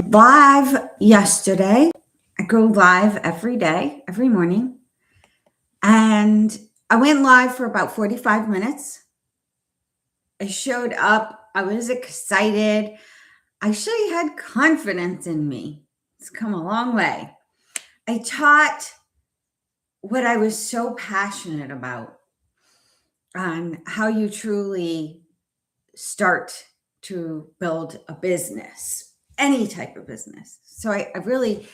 live yesterday. I go live every day, every morning. And I went live for about 45 minutes. I showed up. I was excited. I actually had confidence in me. It's come a long way. I taught what I was so passionate about on how you truly start to build a business, any type of business. So I really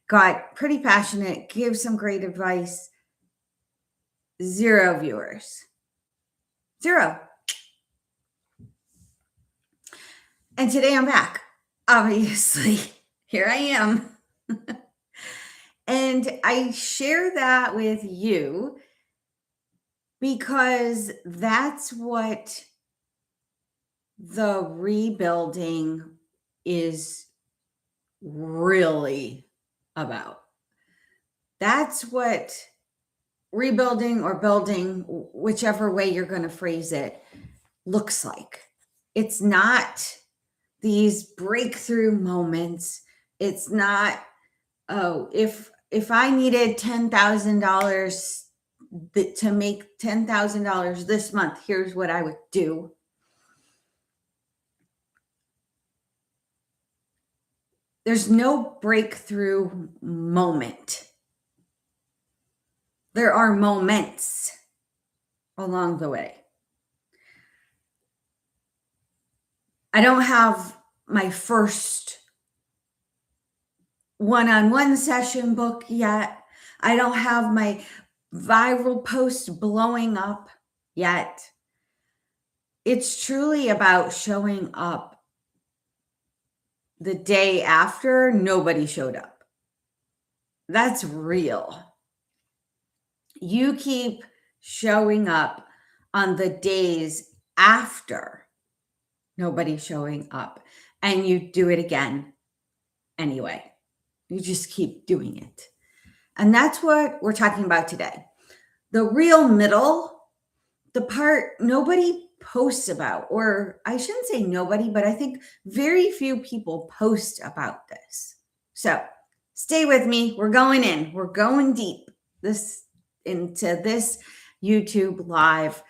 got pretty passionate, gave some great advice. 0 viewers. 0. And today I'm back. Obviously, here I am. And I share that with you because that's what the rebuilding is really about. That's what rebuilding or building, whichever way you're going to phrase it, looks like. It's not these breakthrough moments. It's not, oh, if I needed $10,000 to make $10,000 this month, here's what I would do. There's no breakthrough moment. There are moments along the way. I don't have my first one-on-one session book yet. I don't have my viral post blowing up yet. It's truly about showing up the day after nobody showed up. That's real. You keep showing up on the days after nobody showing up, and you do it again anyway. You just keep doing it. And that's what we're talking about today. The real middle, the part nobody posts about, or I shouldn't say nobody, but I think very few people post about this. So stay with me. We're going in. We're going deep into this YouTube live.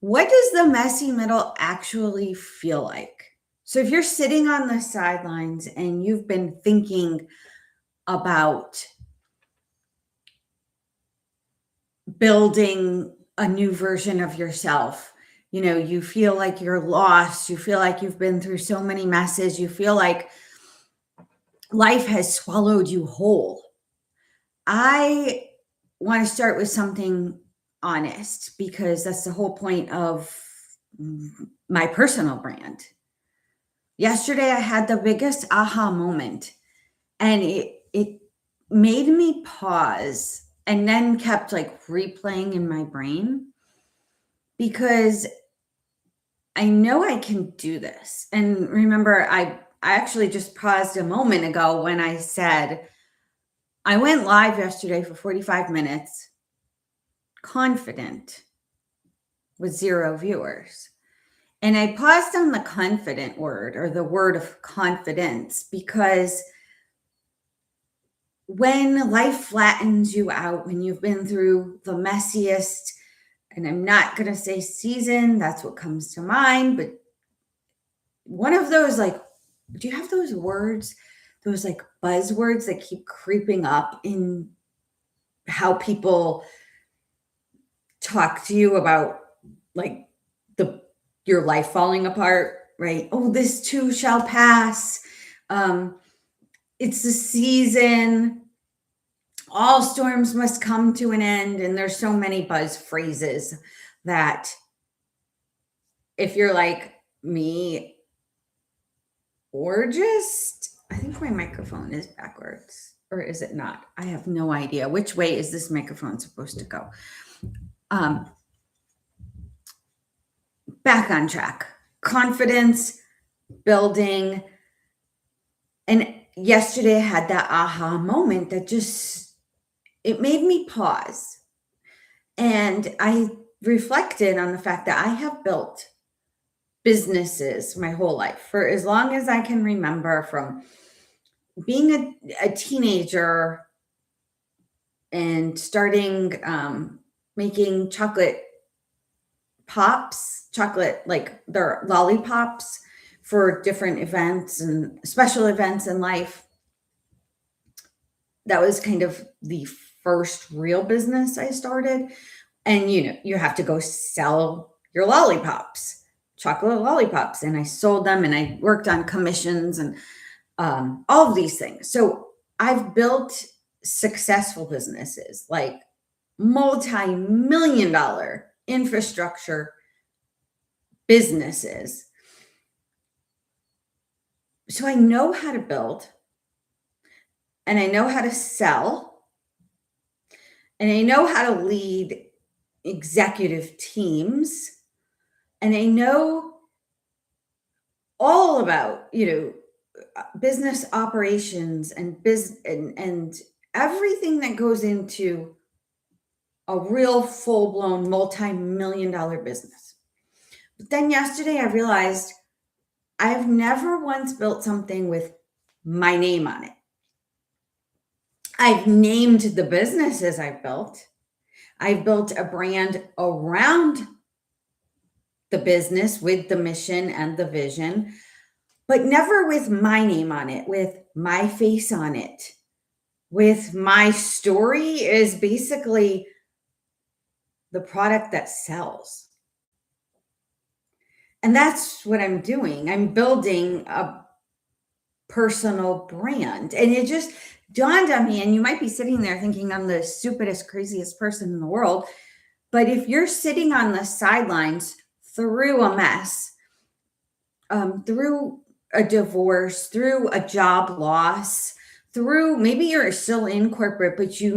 What does the messy middle actually feel like? So if you're sitting on the sidelines and you've been thinking about building a new version of yourself, you feel like you're lost, you feel like you've been through so many messes, you feel like life has swallowed you whole. I want to start with something honest because that's the whole point of my personal brand. Yesterday, I had the biggest aha moment, and it made me pause and then kept replaying in my brain because I know I can do this. And remember, I actually just paused a moment ago when I said, I went live yesterday for 45 minutes, confident, with 0 viewers. And I paused on the confident word, or the word of confidence, because when life flattens you out, when you've been through the messiest, and I'm not going to say season, that's what comes to mind, but one of those, do you have those words, those buzzwords that keep creeping up in how people talk to you about your life falling apart, right? Oh, this too shall pass. It's the season. All storms must come to an end. And there's so many buzz phrases that if you're like me, or just, I think my microphone is backwards, or is it not? I have no idea. Which way is this microphone supposed to go? Back on track. Confidence building. And yesterday I had that aha moment that it made me pause. And I reflected on the fact that I have built businesses my whole life for as long as I can remember, from being a teenager and starting making chocolate, like their lollipops for different events and special events in life. That was kind of the first real business I started. And you have to go sell your lollipops, chocolate lollipops. And I sold them and I worked on commissions and all of these things. So I've built successful businesses, like multi-million dollar infrastructure businesses. So I know how to build and I know how to sell and I know how to lead executive teams and I know all about, business operations and and everything that goes into a real full-blown multi-million dollar business. But then yesterday I realized I've never once built something with my name on it. I've named the businesses I've built. I've built a brand around the business with the mission and the vision, but never with my name on it, with my face on it, with my story is basically the product that sells. And that's what I'm doing. I'm building a personal brand. And it just dawned on me, and you might be sitting there thinking I'm the stupidest, craziest person in the world. But if you're sitting on the sidelines through a mess, through a divorce, through a job loss, through maybe you're still in corporate, but you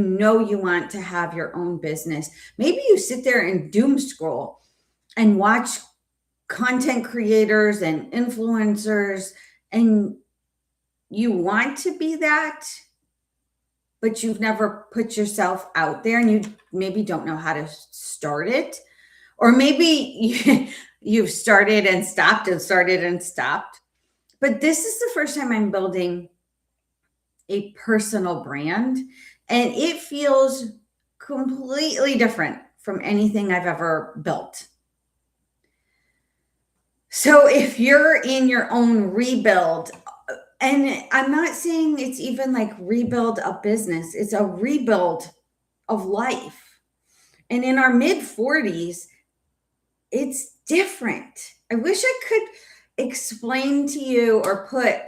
want to have your own business. Maybe you sit there and doom scroll and watch content creators and influencers, and you want to be that, but you've never put yourself out there and you maybe don't know how to start it. Or maybe you've started and stopped and started and stopped. But this is the first time I'm building a personal brand, and it feels completely different from anything I've ever built. So if you're in your own rebuild, and I'm not saying it's even like rebuild a business, it's a rebuild of life. And in our mid 40s, it's different. I wish I could explain to you or put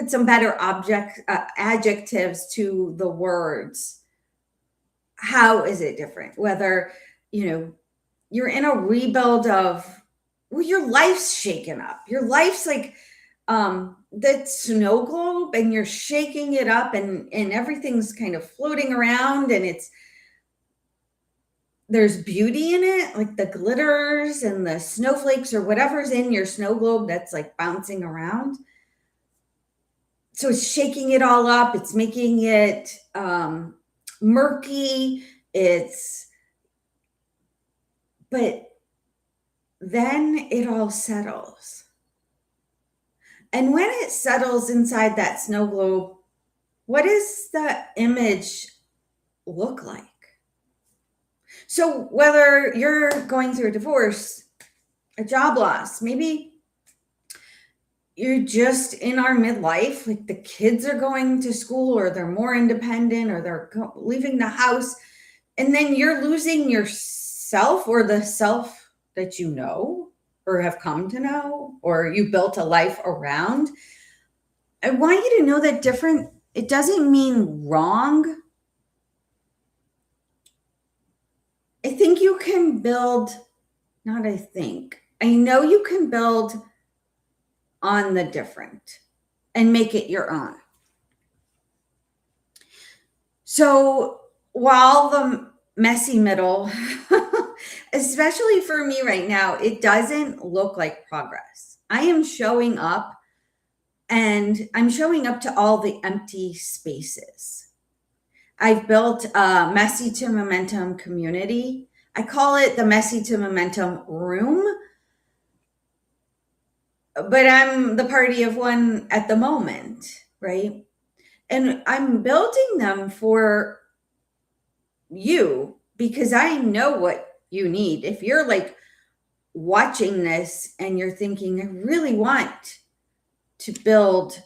some better adjectives to the words. How is it different? Whether, you're in a rebuild of, well, your life's shaken up. Your life's like that snow globe and you're shaking it up and everything's kind of floating around and there's beauty in it, like the glitters and the snowflakes or whatever's in your snow globe that's like bouncing around. So it's shaking it all up. It's making it murky. But then it all settles. And when it settles inside that snow globe, what does the image look like? So whether you're going through a divorce, a job loss, maybe you're just in our midlife, like the kids are going to school or they're more independent or they're leaving the house, and then you're losing yourself or the self that you know or have come to know or you built a life around. I want you to know that it doesn't mean wrong. I think you can build, not I think, I know you can build on the different and make it your own. So while the messy middle, especially for me right now, it doesn't look like progress. I am showing up and I'm showing up to all the empty spaces. I've built a Messy to Momentum community. I call it the Messy to Momentum room. but I'm the party of one at the moment, right? And I'm building them for you because I know what you need. If you're like watching this and you're thinking, I really want to build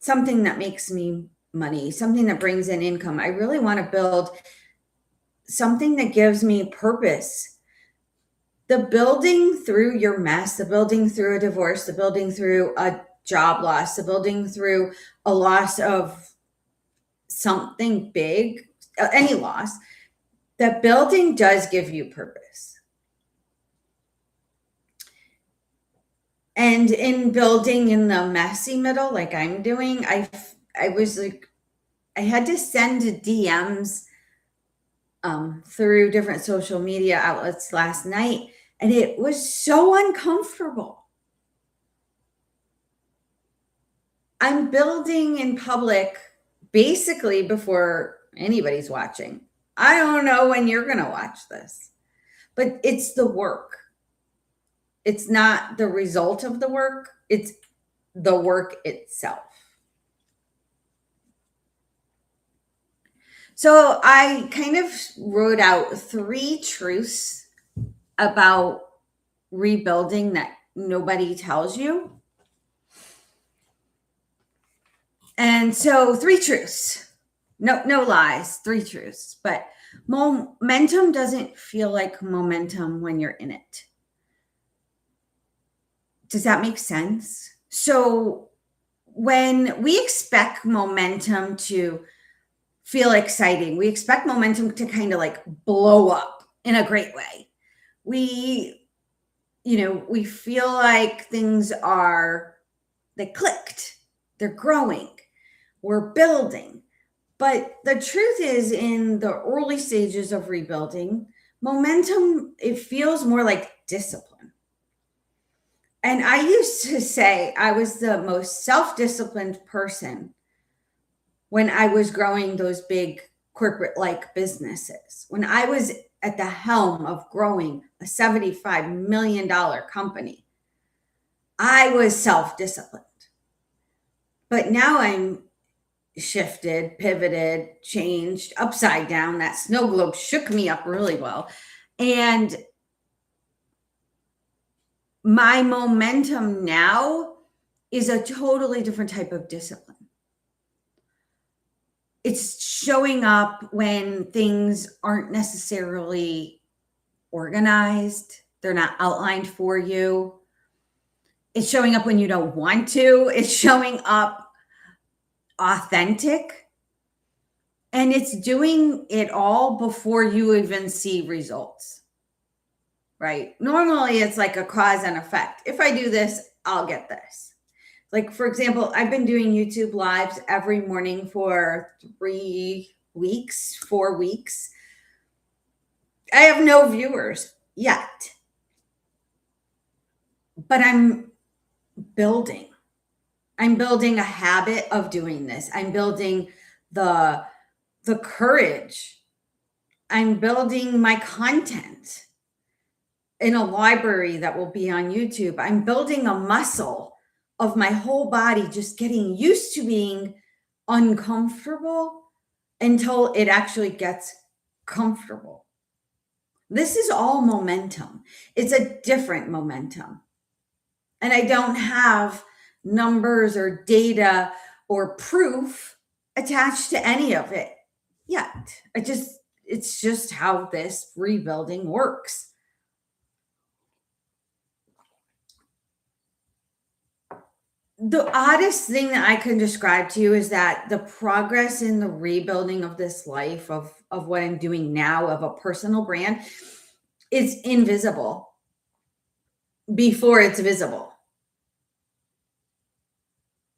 something that makes me money, something that brings in income. I really want to build something that gives me purpose. The building through your mess, the building through a divorce, the building through a job loss, the building through a loss of something big, any loss, the building does give you purpose. And in building in the messy middle, like I'm doing, I was like, I had to send DMs through different social media outlets last night, and it was so uncomfortable. I'm building in public basically before anybody's watching. I don't know when you're going to watch this, but it's the work. It's not the result of the work, it's the work itself. So I kind of wrote out 3 truths about rebuilding that nobody tells you. And so 3 truths. No lies, 3 truths. But momentum doesn't feel like momentum when you're in it. Does that make sense? So when we expect momentum to feel exciting, we expect momentum to kind of like blow up in a great way. We feel like they clicked, they're growing, we're building. But the truth is, in the early stages of rebuilding, momentum, it feels more like discipline. And I used to say I was the most self-disciplined person when I was growing those big corporate-like businesses. When I was at the helm of growing a $75 million company, I was self-disciplined. But now I'm shifted, pivoted, changed, upside down. That snow globe shook me up really well. And my momentum now is a totally different type of discipline. It's showing up when things aren't necessarily organized, they're not outlined for you. It's showing up when you don't want to. It's showing up authentic. And it's doing it all before you even see results, right? Normally, it's like a cause and effect. If I do this, I'll get this. Like, for example, I've been doing YouTube lives every morning for 3 weeks, 4 weeks. I have no viewers yet, but I'm building. I'm building a habit of doing this. I'm building the courage. I'm building my content in a library that will be on YouTube. I'm building a muscle of my whole body, just getting used to being uncomfortable until it actually gets comfortable. This is all momentum. It's a different momentum. And I don't have numbers or data or proof attached to any of it yet. It's just how this rebuilding works. The oddest thing that I can describe to you is that the progress in the rebuilding of this life, of what I'm doing now, of a personal brand, is invisible before it's visible.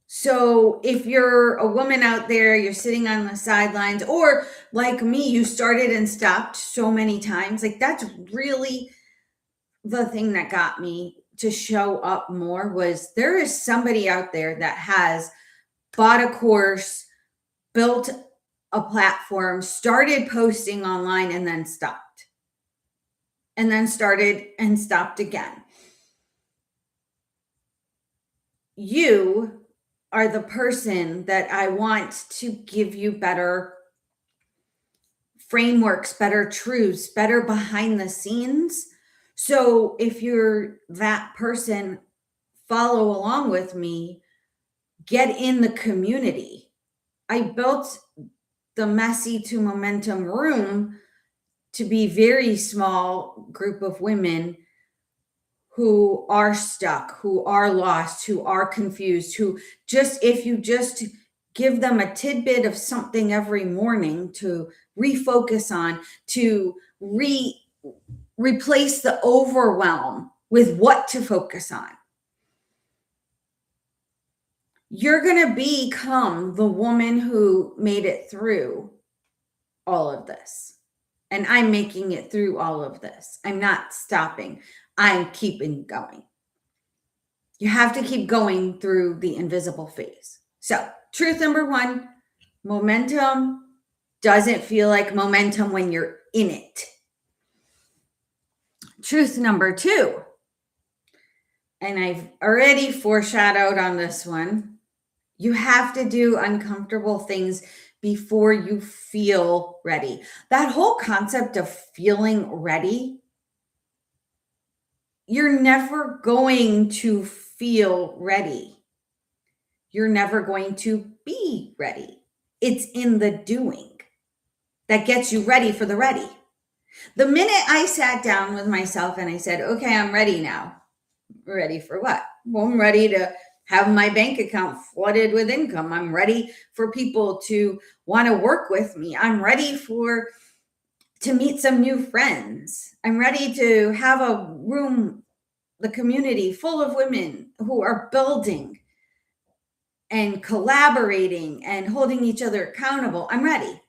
So if you're a woman out there, you're sitting on the sidelines, or like me, you started and stopped so many times, like that's really the thing that got me to show up more. Was there is somebody out there that has bought a course, built a platform, started posting online, and then stopped, and then started and stopped again. you are the person that I want to give you better frameworks, better truths, better behind the scenes. So if you're that person, follow along with me, get in the community. I built the Messy to Momentum room to be very small group of women who are stuck, who are lost, who are confused, who just, if you just give them a tidbit of something every morning to refocus on, to replace the overwhelm with what to focus on, you're going to become the woman who made it through all of this. And I'm making it through all of this. I'm not stopping. I'm keeping going. You have to keep going through the invisible phase. So, truth number one, momentum doesn't feel like momentum when you're in it. Truth number two, and I've already foreshadowed on this one, you have to do uncomfortable things before you feel ready. That whole concept of feeling ready, you're never going to feel ready. You're never going to be ready. It's in the doing that gets you ready for the ready. The minute I sat down with myself and I said, okay, I'm ready now. Ready for what? Well, I'm ready to have my bank account flooded with income. I'm ready for people to want to work with me. I'm ready to meet some new friends. I'm ready to have a room, the community full of women who are building and collaborating and holding each other accountable. I'm ready.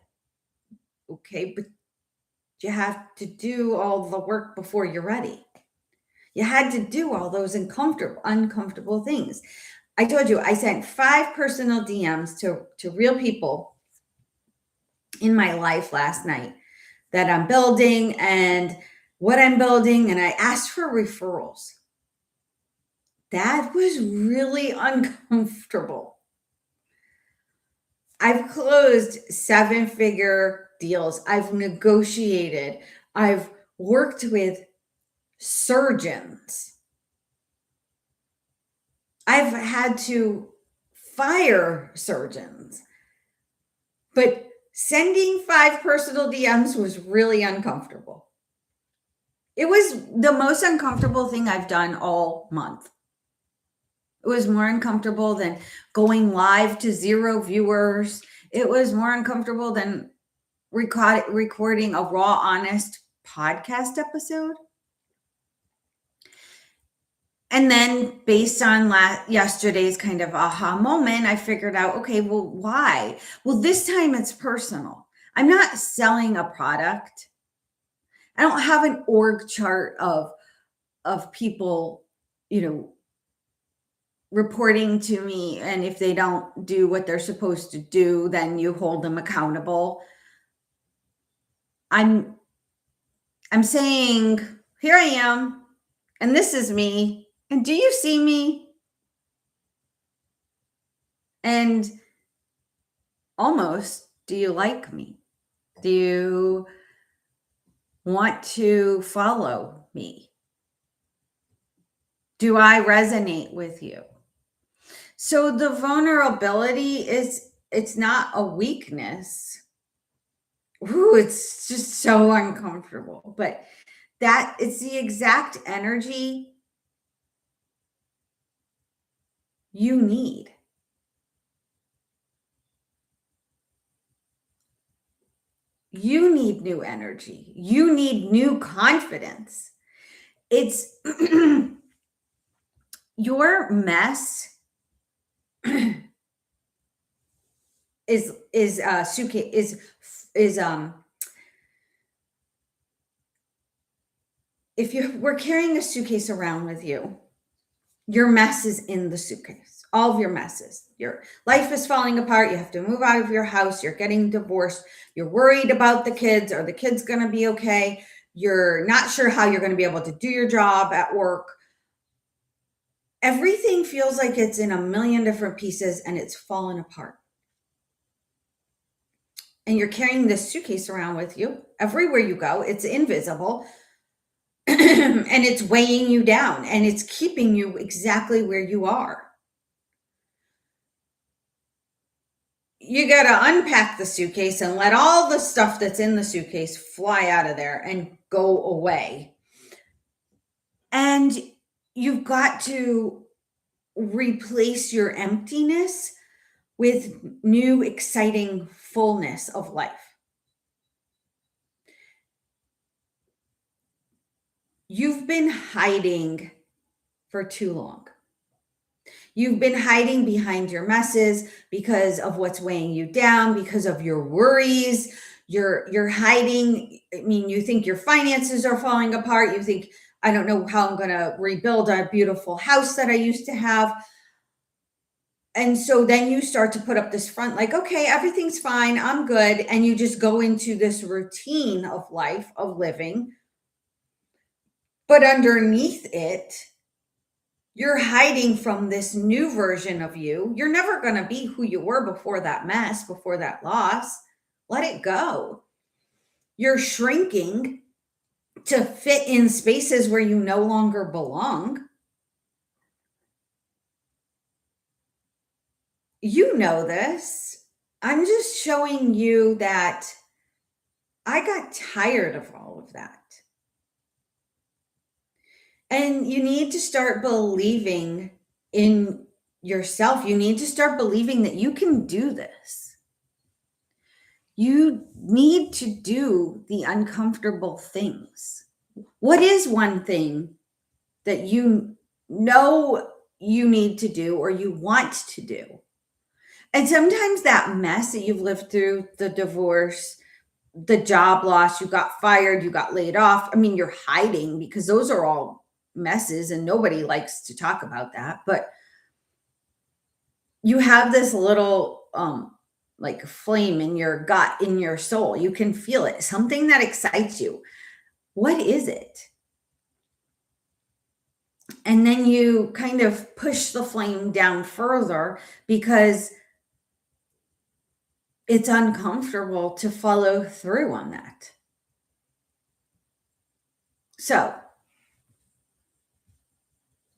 Okay, but you have to do all the work before you're ready. You had to do all those uncomfortable things. I told you, I sent 5 personal DMs to real people in my life last night that I'm building and what I'm building, and I asked for referrals. That was really uncomfortable. I've closed 7-figure deals. I've negotiated. I've worked with surgeons. I've had to fire surgeons. But sending 5 personal DMs was really uncomfortable. It was the most uncomfortable thing I've done all month. It was more uncomfortable than going live to 0 viewers. It was more uncomfortable than recording a raw, honest podcast episode. And then based on yesterday's kind of aha moment, I figured out, okay, well, why? Well, this time it's personal. I'm not selling a product. I don't have an org chart of people, reporting to me. And if they don't do what they're supposed to do, then you hold them accountable. I'm saying, here I am, and this is me. And do you see me? And almost, do you like me? Do you want to follow me? Do I resonate with you? So the vulnerability it's not a weakness. Ooh, it's just so uncomfortable. But that it's the exact energy you need. You need new energy. You need new confidence. It's your mess is suitcase is if you were carrying a suitcase around with you, your mess is in the suitcase. All of your messes. Your life is falling apart. You have to move out of your house. You're getting divorced. You're worried about the kids. Are the kids going to be okay? You're not sure how you're going to be able to do your job at work. everything feels like it's in a million different pieces and it's fallen apart. And you're carrying this suitcase around with you everywhere you go. It's invisible and it's weighing you down and it's keeping you exactly where you are. You got to unpack the suitcase and let all the stuff that's in the suitcase fly out of there and go away. And you've got to replace your emptiness with new, exciting fullness of life. You've been hiding for too long. You've been hiding behind your messes because of what's weighing you down, because of your worries. You're hiding. I mean, you think your finances are falling apart. You think, I don't know how I'm going to rebuild a beautiful house that I used to have. And so then you start to put up this front like, okay, everything's fine. I'm good. And you just go into this routine of life, of living. But underneath it, you're hiding from this new version of you. You're never going to be who you were before that mess, before that loss. Let it go. You're shrinking to fit in spaces where you no longer belong. You know this. I'm just showing you that I got tired of all of that. And you need to start believing in yourself. You need to start believing that you can do this. You need to do the uncomfortable things. What is one thing that you know you need to do or you want to do? And sometimes that mess that you've lived through, the divorce, the job loss, you got fired, you got laid off. I mean, you're hiding because those are all messes and nobody likes to talk about that. But you have this little like flame in your gut, in your soul. You can feel it, something that excites you. What is it? And then you kind of push the flame down further because it's uncomfortable to follow through on that. So,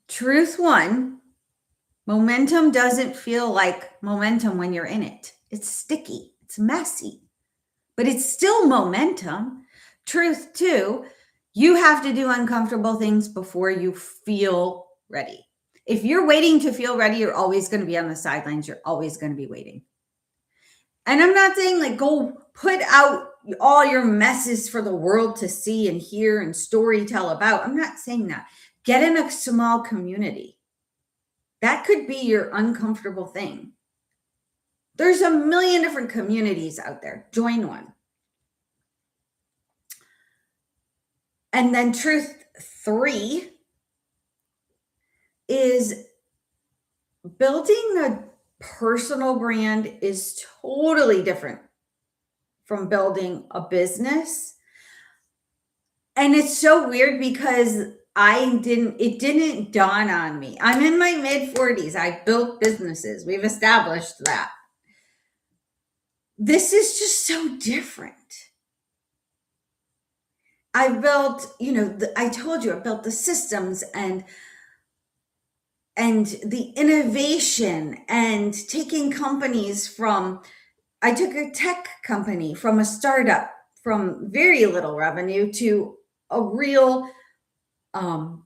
truth one, momentum doesn't feel like momentum when you're in it. It's sticky, it's messy, but it's still momentum. Truth two, you have to do uncomfortable things before you feel ready. If you're waiting to feel ready, you're always going to be on the sidelines. You're always going to be waiting. And I'm not saying like go put out all your messes for the world to see and hear and story tell about. I'm not saying that. Get in a small community. That could be your uncomfortable thing. There's a million different communities out there. Join one. And then truth three is building a personal brand is totally different from building a business. And it's so weird because it didn't dawn on me. I'm in my mid 40s. I built businesses. We've established that. This is just so different. I built, I told you I built the systems and the innovation and taking companies from, I took a tech company from a startup from very little revenue to a real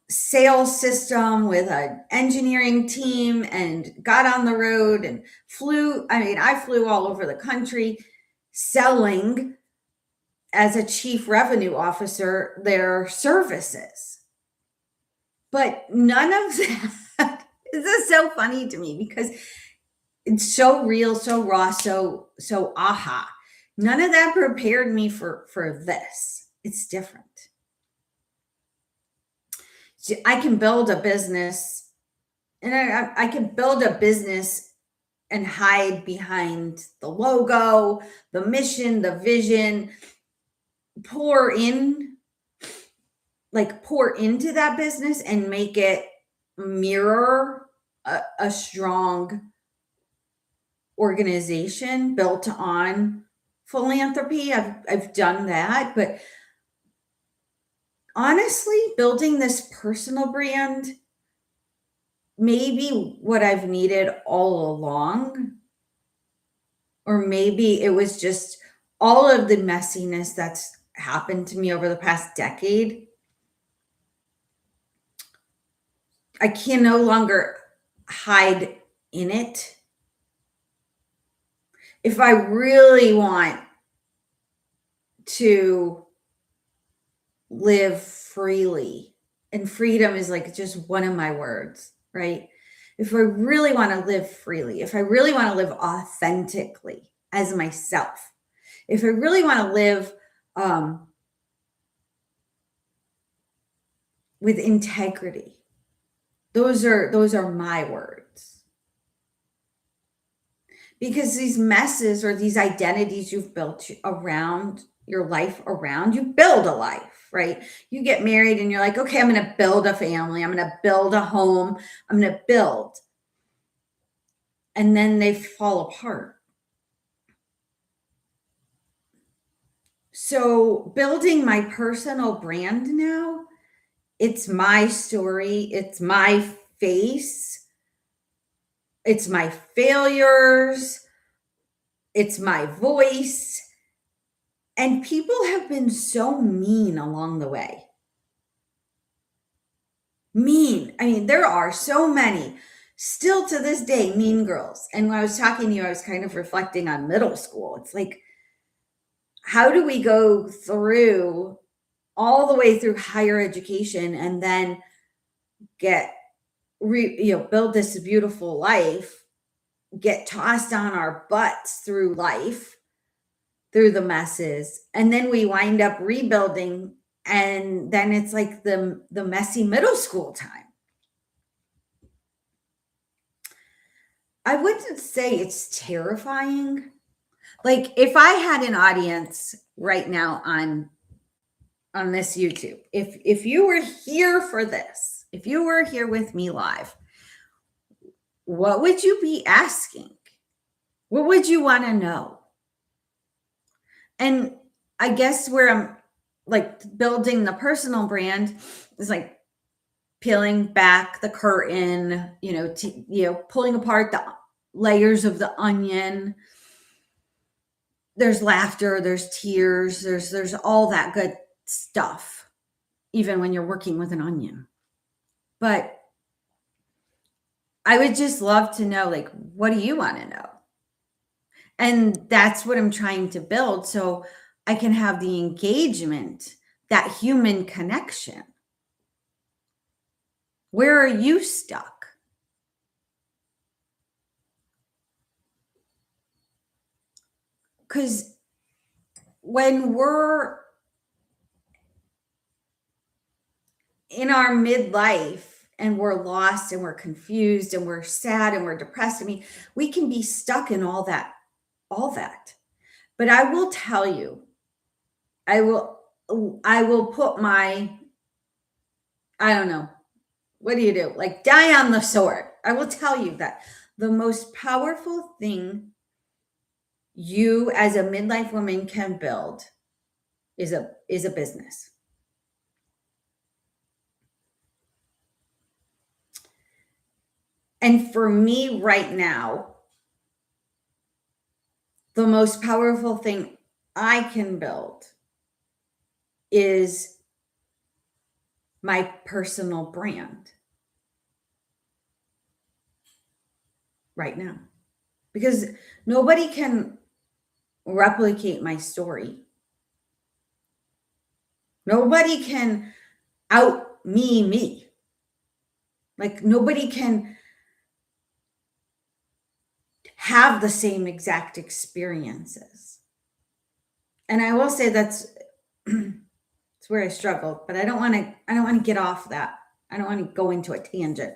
sales system with an engineering team and got on the road and I flew all over the country selling as a chief revenue officer their services. But none of that, this is so funny to me because it's so real, so raw, so aha. None of that prepared me for this. It's different. So I can build a business and I can build a business and hide behind the logo, the mission, the vision, pour into that business and make it mirror a strong organization built on philanthropy. I've done that, but honestly, building this personal brand may be what I've needed all along, or maybe it was just all of the messiness that's happened to me over the past decade. I can no longer hide in it. If I really want to live freely, and freedom is like just one of my words, right? If I really want to live freely, if I really want to live authentically as myself, if I really want to live with integrity, those are my words. Because these messes or these identities you've built around your life around, you build a life, right? You get married and you're like, okay, I'm going to build a family. I'm going to build a home. I'm going to build. And then they fall apart. So building my personal brand now, it's my story. It's my face. It's my failures. It's my voice. And people have been so mean along the way. Mean. I mean, there are so many still to this day, mean girls. And when I was talking to you, I was kind of reflecting on middle school. It's like, how do we go through all the way through higher education and then build this beautiful life, get tossed on our butts through life, through the messes, and then we wind up rebuilding, and then it's like the messy middle school time. I wouldn't say it's terrifying. Like if I had an audience right now on this YouTube, if you were here for this, if you were here with me live, what would you be asking? What would you want to know? And I guess where I'm like building the personal brand is like peeling back the curtain, pulling apart the layers of the onion. There's laughter, there's tears, there's all that good stuff, even when you're working with an onion. But I would just love to know, like, what do you want to know? And that's what I'm trying to build so I can have the engagement, that human connection. Where are you stuck? Because when we're in our midlife and we're lost and we're confused and we're sad and we're depressed, I mean, we can be stuck in all that. But I will tell you, I will put my, I don't know, what do you do? Like die on the sword. I will tell you that the most powerful thing you as a midlife woman can build is a business. And for me right now, the most powerful thing I can build is my personal brand right now. Because nobody can replicate my story. Nobody can out me. Like nobody can have the same exact experiences. And I will say that's it's where I struggled, but I don't want to get off that. I don't want to go into a tangent.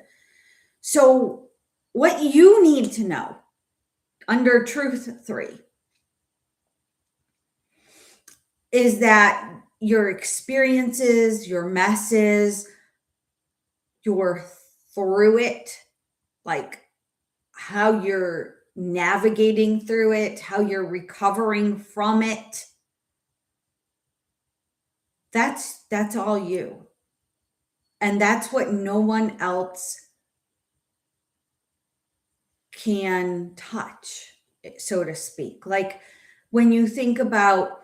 So what you need to know under Truth 3 is that your experiences, your messes, your through it, like how you're navigating through it, how you're recovering from it. That's all you. And that's what no one else can touch, so to speak. Like when you think about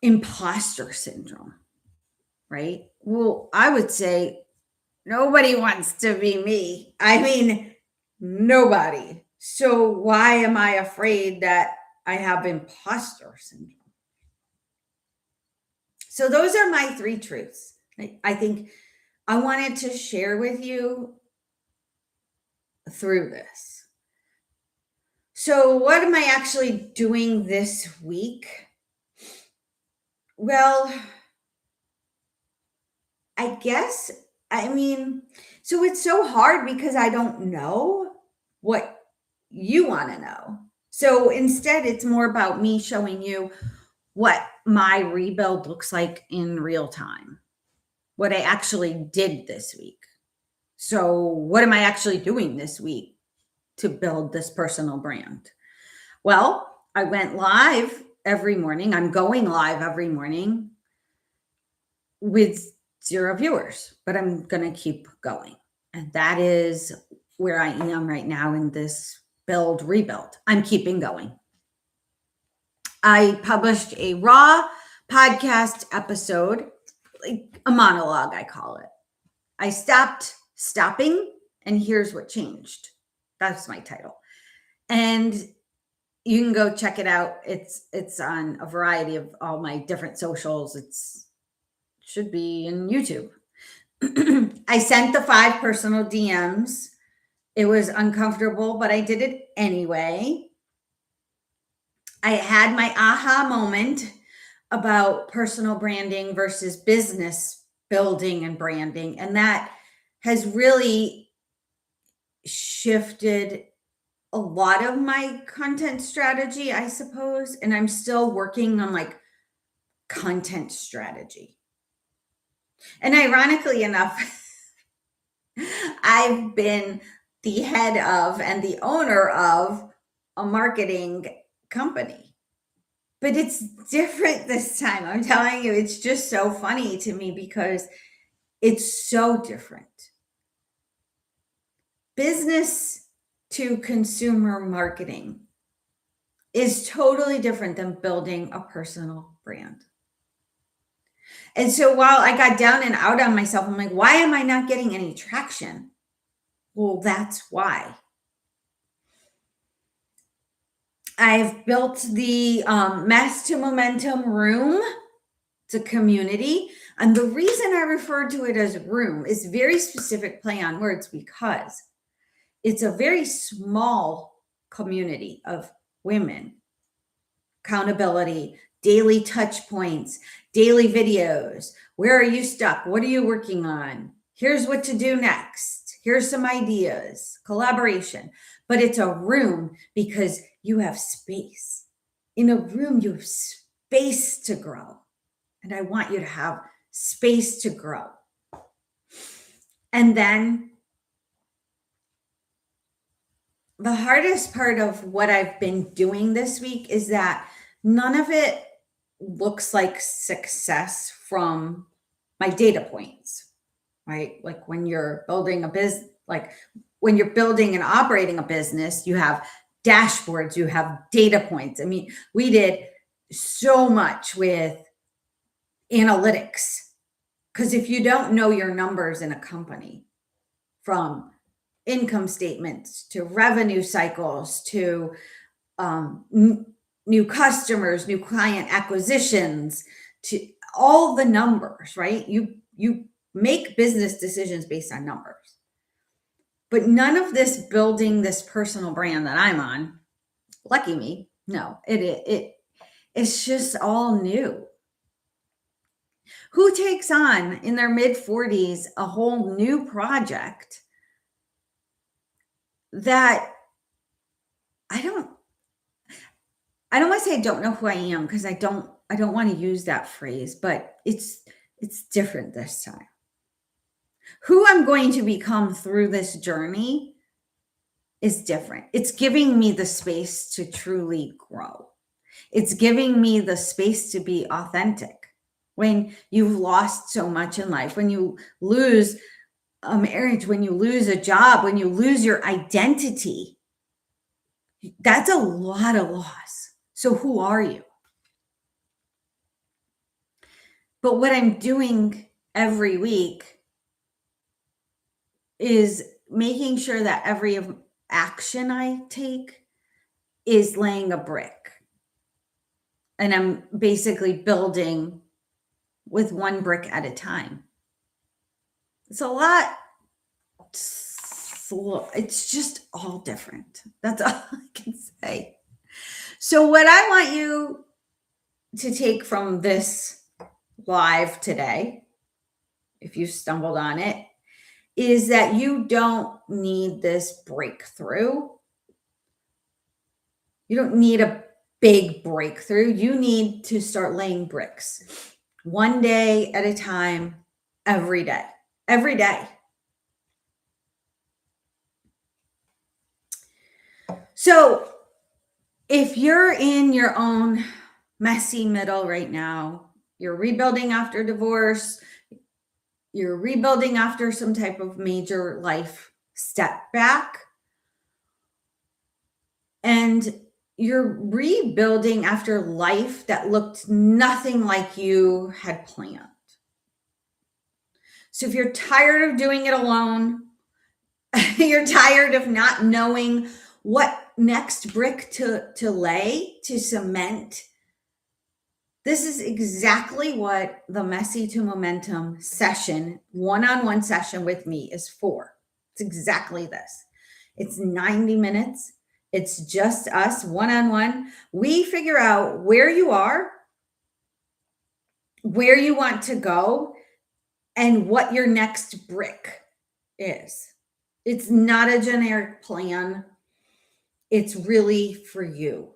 imposter syndrome, right? Well, I would say nobody wants to be me. I mean, nobody. So why am I afraid that I have imposter syndrome? So those are my three truths. I think I wanted to share with you through this. So what am I actually doing this week? Well, I guess, so it's so hard because I don't know what you want to know. So instead, it's more about me showing you what my rebuild looks like in real time, what I actually did this week. So, what am I actually doing this week to build this personal brand? Well, I went live every morning. I'm going live every morning with 0 viewers, but I'm going to keep going. And that is where I am right now in this build rebuild. I'm keeping going. I published a raw podcast episode, like a monologue, I call it. I stopped stopping, and here's what changed. That's my title. And you can go check it out. It's on a variety of all my different socials. Should be in YouTube. I sent the 5 personal DMs. It was uncomfortable, but I did it anyway. I had my aha moment about personal branding versus business building and branding. And that has really shifted a lot of my content strategy, I suppose. And I'm still working on like content strategy. And ironically enough, I've been the head of and the owner of a marketing company. But it's different this time. I'm telling you, it's just so funny to me because it's so different. Business to consumer marketing is totally different than building a personal brand. And so while I got down and out on myself, I'm like, why am I not getting any traction? Well, that's why. I've built the Mass to Momentum room. It's a community. And the reason I refer to it as a room is very specific play on words because it's a very small community of women. Accountability, daily touch points, daily videos. Where are you stuck? What are you working on? Here's what to do next. Here's some ideas, collaboration. But it's a room because you have space. In a room, you have space to grow. And I want you to have space to grow. And then the hardest part of what I've been doing this week is that none of it looks like success from my data points, right? Like when you're building a business, like when you're building and operating a business, you have dashboards, you have data points. I mean, we did so much with analytics because if you don't know your numbers in a company, from income statements to revenue cycles to new customers, new client acquisitions, to all the numbers, right? You make business decisions based on numbers. But none of this building this personal brand that I'm on, lucky me, no, it's just all new. Who takes on in their mid-40s a whole new project that I don't want to say I don't know who I am because I don't want to use that phrase, but it's different this time. Who I'm going to become through this journey is different. It's giving me the space to truly grow. It's giving me the space to be authentic. When you've lost so much in life, when you lose a marriage, when you lose a job, when you lose your identity, that's a lot of loss. So who are you? But what I'm doing every week is making sure that every action I take is laying a brick. And I'm basically building with one brick at a time. It's a lot slow. It's just all different. That's all I can say. So what I want you to take from this live today, if you stumbled on it, is that you don't need this breakthrough. You don't need a big breakthrough. You need to start laying bricks one day at a time, every day, every day. So if you're in your own messy middle right now, you're rebuilding after divorce, you're rebuilding after some type of major life step back, and you're rebuilding after life that looked nothing like you had planned. So if you're tired of doing it alone, you're tired of not knowing what next brick to lay, to cement, this is exactly what the Messy to Momentum session, one-on-one session with me is for. It's exactly this. It's 90 minutes. It's just us one-on-one. We figure out where you are, where you want to go, and what your next brick is. It's not a generic plan. It's really for you.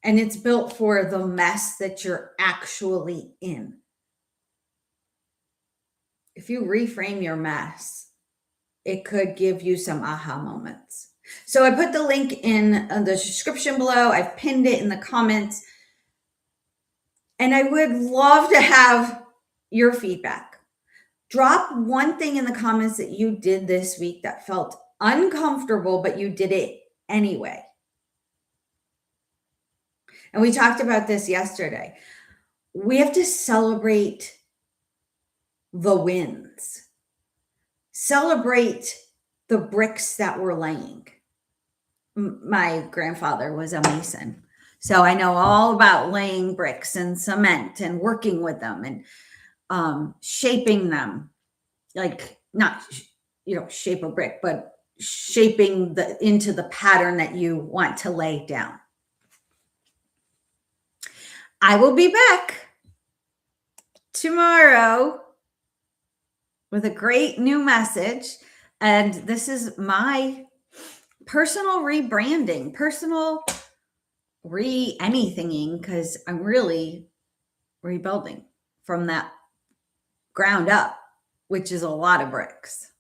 And it's built for the mess that you're actually in. If you reframe your mess, it could give you some aha moments. So I put the link in the description below. I've pinned it in the comments. And I would love to have your feedback. Drop one thing in the comments that you did this week that felt uncomfortable, but you did it anyway. And we talked about this yesterday. We have to celebrate the wins. Celebrate the bricks that we're laying. My grandfather was a mason, so I know all about laying bricks and cement and working with them and shaping them, like not shape a brick, but shaping into the pattern that you want to lay down. I will be back tomorrow with a great new message. And this is my personal rebranding, personal anythinging, because I'm really rebuilding from that ground up, which is a lot of bricks.